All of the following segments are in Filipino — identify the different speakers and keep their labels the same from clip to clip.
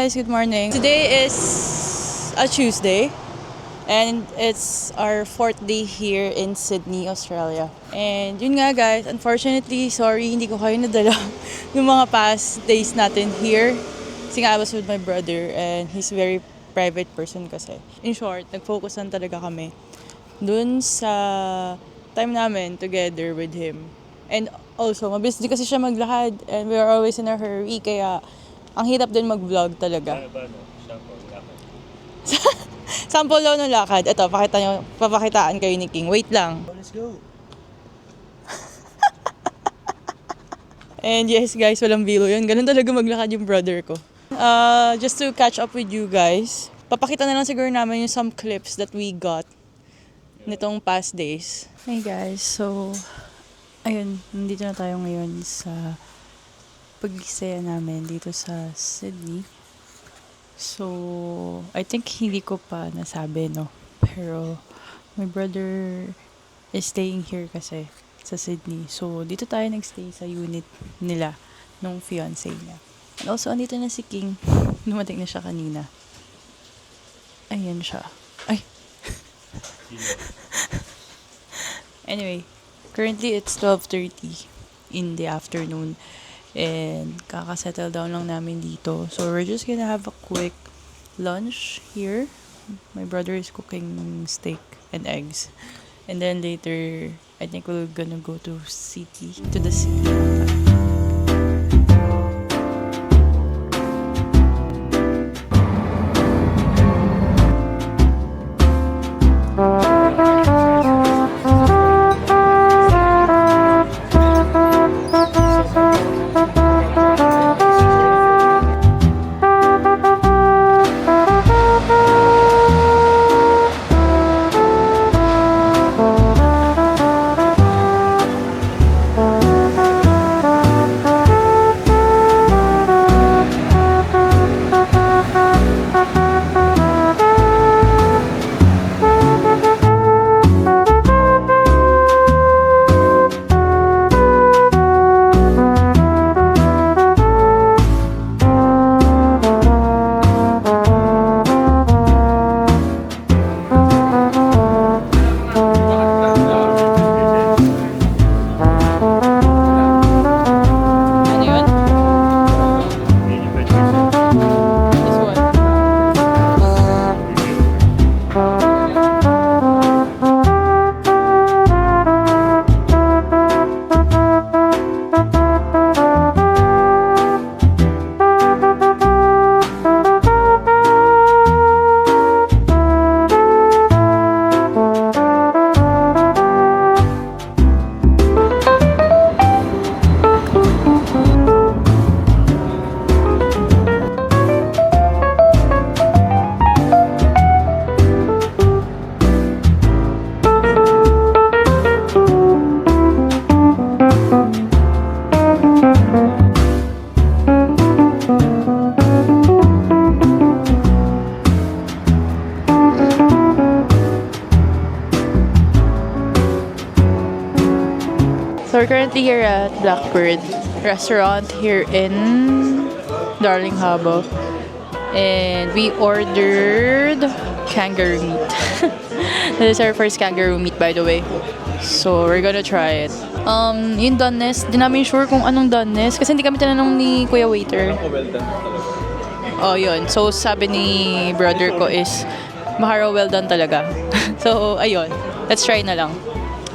Speaker 1: guys, good morning. Today is a Tuesday and it's our 4th day here in Sydney, Australia. And yun nga guys, unfortunately, sorry hindi ko kayo nadala yung mga past days natin here. Kasi nga I was with my brother and he's very private person kasi. In short, nag-focus lang talaga kami dun sa time namin together with him. And also, mabilis din kasi siya maglakad and we are always in a hurry kaya ang hirap din mag-vlog talaga. Sample daw ng lakad. Ito, papakitaan kayo ni King. Wait lang.
Speaker 2: Let's go.
Speaker 1: And yes guys, walang biro yun. Ganun talaga maglakad yung brother ko. Just to catch up with you guys, papakita na lang siguro namin yung some clips that we got nitong past days. Hey guys, so ayun, nandito na tayo ngayon sa pag-isaya namin dito sa Sydney. So, I think hindi ko pa nasabi, no? Pero, my brother is staying here kasi sa Sydney. So, dito tayo nagstay sa unit nila nung fiancé niya. And also, andito na si King. Dumating na siya kanina. Ayan siya. Ay! Anyway, currently it's 12:30 in the afternoon. And kaka-settle down lang namin dito. So we're just gonna have a quick lunch here. My brother is cooking steak and eggs. And then later, I think we're gonna go to the city. So we're currently here at Blackbird restaurant here in Darling Harbour. And we ordered kangaroo meat. This is our first kangaroo meat, by the way. So we're gonna try it. Yung doneness, di namin sure kung anong doneness kasi hindi kami tinanong ni Kuya Waiter. Oh, yun. So sabi ni brother ko is maharo well done talaga. So ayun, let's try na lang.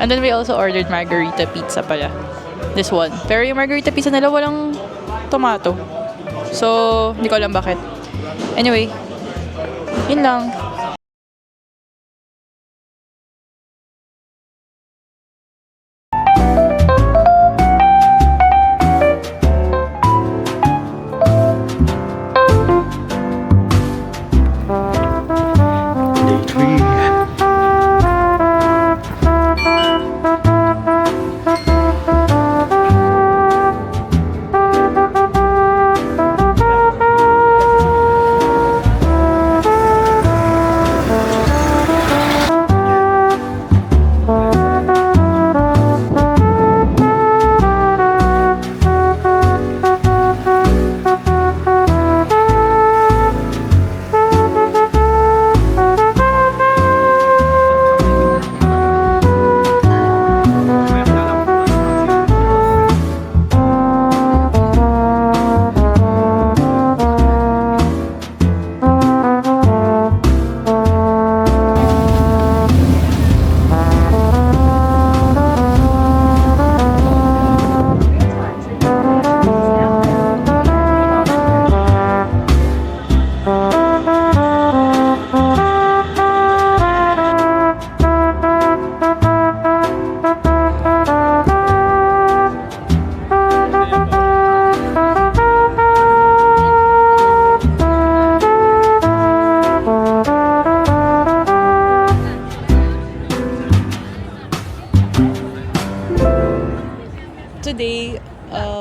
Speaker 1: And then we also ordered margarita pizza pala. This one. Pero yung margarita pizza nila walang tomato. So, hindi ko alam bakit. Anyway, yun lang.
Speaker 2: Day 3.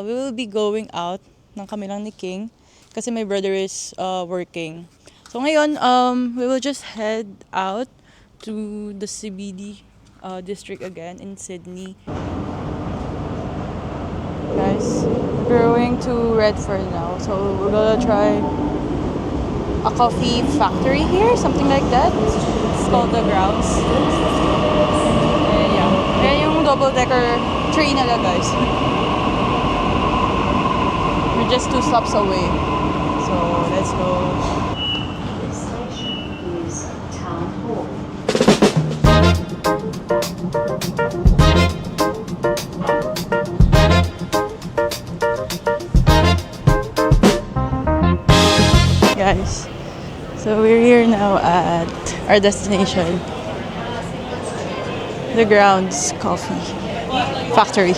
Speaker 1: we will be going out ng kami lang ni King kasi my brother is working. So ngayon, we will just head out to the CBD district again in Sydney. Guys, we're going to Redfern now. So we're gonna try a coffee factory here, something like that. It's called The Grounds. And yeah, ayan yung double-decker train nila, guys. We're just 2 stops away. So let's go.
Speaker 3: This station is Town Hall.
Speaker 1: Guys, so we're here now at our destination, The Grounds Coffee Factory.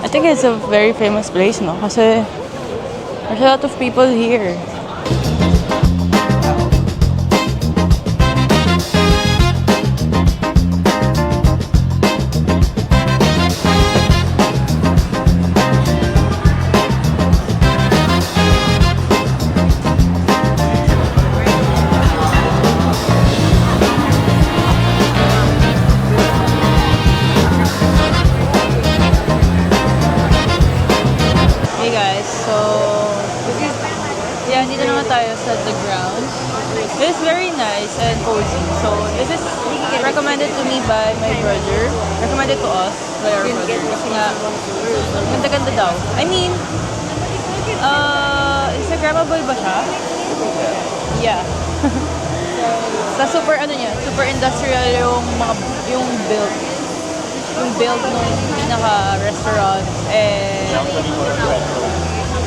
Speaker 1: I think it's a very famous place, no? Kasi there's a lot of people here. Hey guys, so yeah, dito naman tayo sa The Grounds. It's very nice and cozy. So this is recommended to me by my brother. Recommended to us by our brother. Kasi nga, ganda-ganda daw. I mean, Instagrammable ba siya? Yeah. Sa super ano niya, super industrial yung build. Yung build ng pinaka-restaurant and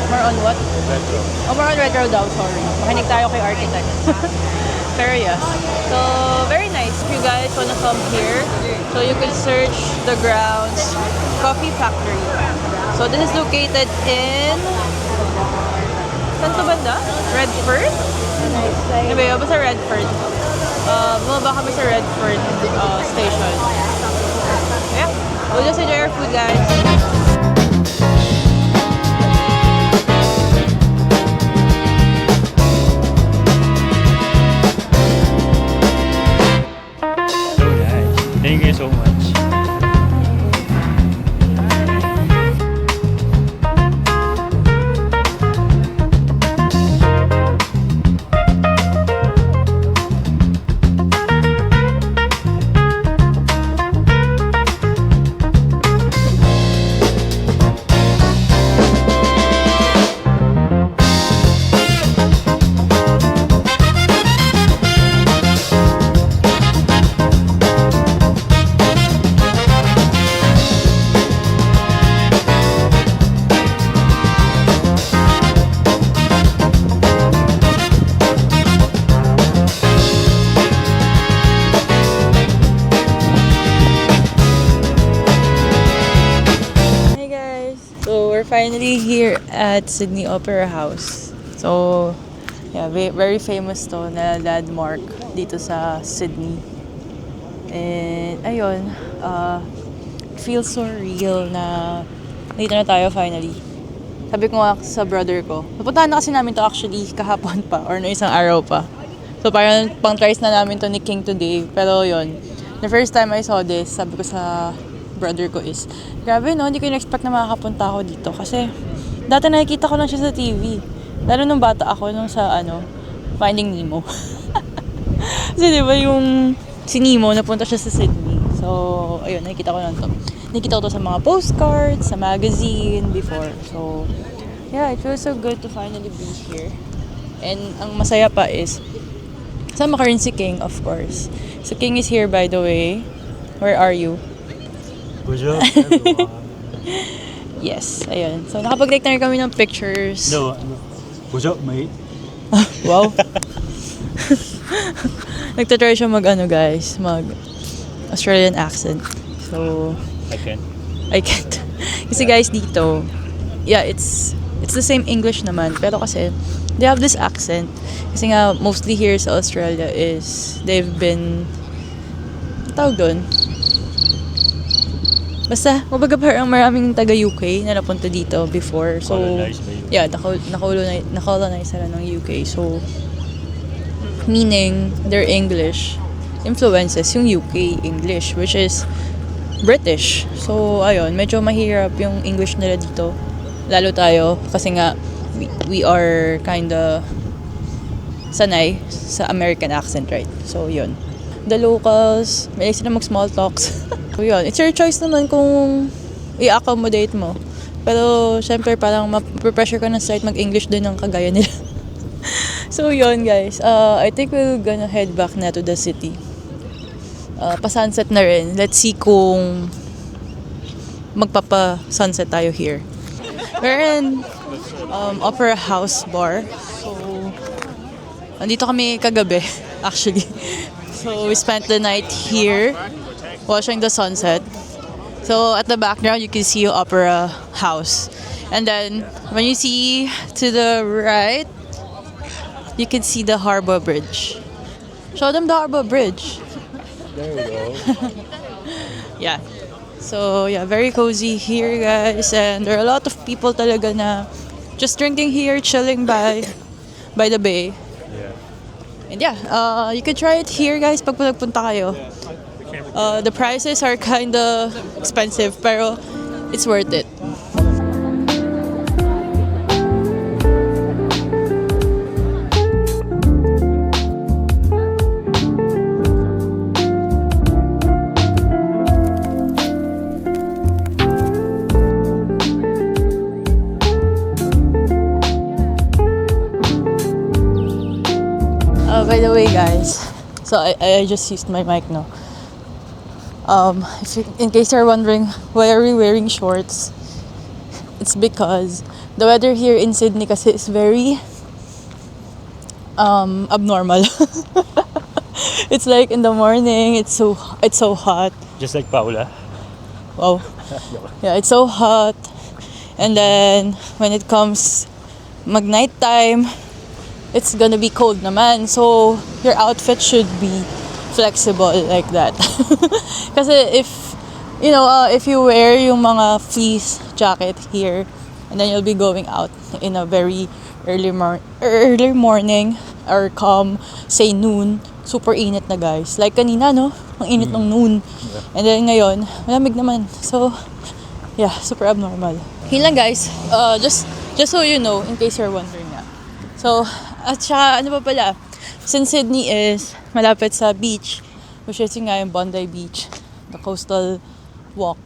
Speaker 1: more on what?
Speaker 2: Retro.
Speaker 1: Oh, more on retro daw, sorry. Makinig tayo kay architect. Pero yeah. So, very nice. If you guys wanna come here, so you can search The Grounds Coffee Factory. So, this is located in... Saan to banda? Redfern? Anyway, basta Redfern. Bumaba kami sa Redfern station. Yeah. We'll just enjoy our food, guys.
Speaker 2: So nice. Thank you so much.
Speaker 1: Hey guys! So we're finally here at Sydney Opera House. So, yeah, very famous to na landmark dito sa Sydney. And ayun, it feels so real na dito na tayo finally. Sabi ko nga sa brother ko, napuntahan na kasi namin to actually kahapon pa or no isang araw pa. So parang pang-tries na namin to ni King today. Pero yun, the first time I saw this, sabi ko sa brother ko is, grabe no, hindi ko in-expect na makakapunta ako dito. Kasi dati nakikita ko lang siya sa TV. Lalo nung bata ako, nung sa Finding Nemo. Kasi di ba yung si Nemo, napunta siya sa Sydney. So, ayun, nakikita ko lang to. Nakikita ko to sa mga postcards, sa magazine, before. So, yeah, it feels so good to finally be here. And ang masaya pa is, kasama ka rin si King, of course. So, King is here, by the way. Where are you?
Speaker 2: Good job, everyone.
Speaker 1: Yes, ayun. So, nakapag-take na rin kami ng pictures.
Speaker 2: No, good job, mate.
Speaker 1: Wow. Nagtatry siya mag Australian accent. So, I can't. Kasi guys, dito, yeah, it's the same English naman. Pero kasi, they have this accent. Kasi nga, mostly here sa Australia is, they've been, tawag doon, Basta, kumbaga parang maraming taga-UK na napunta dito before. So,
Speaker 2: Colonized by UK.
Speaker 1: yeah, nakolonize sila ng UK. So, meaning their English influences yung UK English, which is British. So, ayun, medyo mahirap yung English nila dito. Lalo tayo, kasi nga, we are kinda sanay sa American accent, right? So, yun. The locals, may sila mag-small talks. So, yun. It's your choice naman kung i-accommodate mo. Pero, syempre, parang ma-pressure ka ng start mag-English din ng kagaya nila. So, yun, guys. I think we're gonna head back na to the city. Pa-sunset na rin. Let's see kung magpapa-sunset tayo here. We're in Opera House Bar. So, andito kami kagabi, actually. So, we spent the night here watching the sunset. So, at the background, you can see Opera House. And then, when you see to the right, you can see the Harbor Bridge. Show them the Harbor Bridge.
Speaker 2: There we go.
Speaker 1: Yeah. So, yeah, very cozy here, guys. And there are a lot of people talaga na just drinking here, chilling by the bay.
Speaker 2: Yeah.
Speaker 1: And yeah, you could try it here, guys, pag nagpunta kayo. The prices are kinda expensive, pero it's worth it. By the way, guys, so I just used my mic now. In case you're wondering why are we wearing shorts, it's because the weather here in Sydney kasi is very abnormal. It's like in the morning, it's so hot.
Speaker 2: Just like Paula.
Speaker 1: Wow. Yeah, it's so hot. And then when it comes night time, it's gonna be cold naman. So your outfit should be flexible like that. Kasi if you wear yung mga fleece jacket here, and then you'll be going out in a very early morning or come say noon, super init na, guys. Like kanina, no? Ang init ng noon. And then ngayon, malamig naman. So yeah, super abnormal. Yun lang, guys. Just so you know, in case you're wondering nga. So, at saka, ano pa pala, since Sydney is malapit sa beach, which is yung nga yung Bondi Beach, the coastal walk,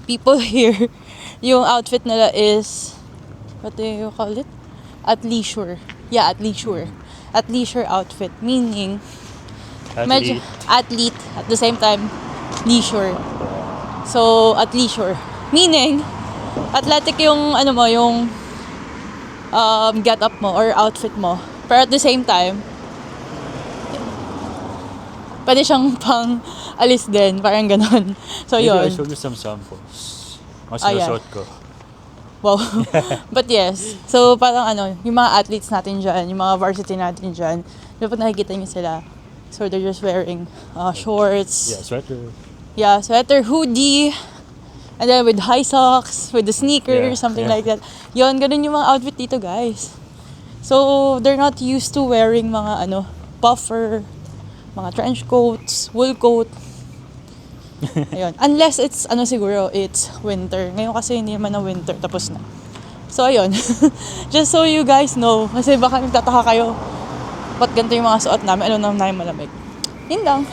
Speaker 1: people here, yung outfit nila is, what do you call it? Athleisure. Yeah, athleisure. Athleisure outfit, meaning, medyo athlete, at the same time, leisure. So, athleisure. Meaning, athletic yung, yung get up mo or outfit mo. Pero at the same time, pwede siyang pang alis din, parang ganon. So,
Speaker 2: Maybe
Speaker 1: yun.
Speaker 2: I show you some samples. Mas
Speaker 1: Ah, yeah.
Speaker 2: suot ko.
Speaker 1: Wow. But yes, so parang yung mga athletes natin dyan, yung mga varsity natin dyan, dapat nakikita niyo sila. So, they're just wearing shorts.
Speaker 2: Yeah, sweater.
Speaker 1: Yeah, sweater, hoodie, and then with high socks, with the sneakers,
Speaker 2: Yeah,
Speaker 1: something
Speaker 2: yeah.
Speaker 1: like that. Yun, ganun yung mga outfit dito, guys. So, they're not used to wearing mga puffer, mga trench coats, wool coat. Ayun. Unless it's, siguro, it's winter. Ngayon kasi hindi naman na winter, tapos na. So, ayun. Just so you guys know, kasi baka nagtataka kayo, ba't ganito yung mga suot namin, namin malamig. Yun lang.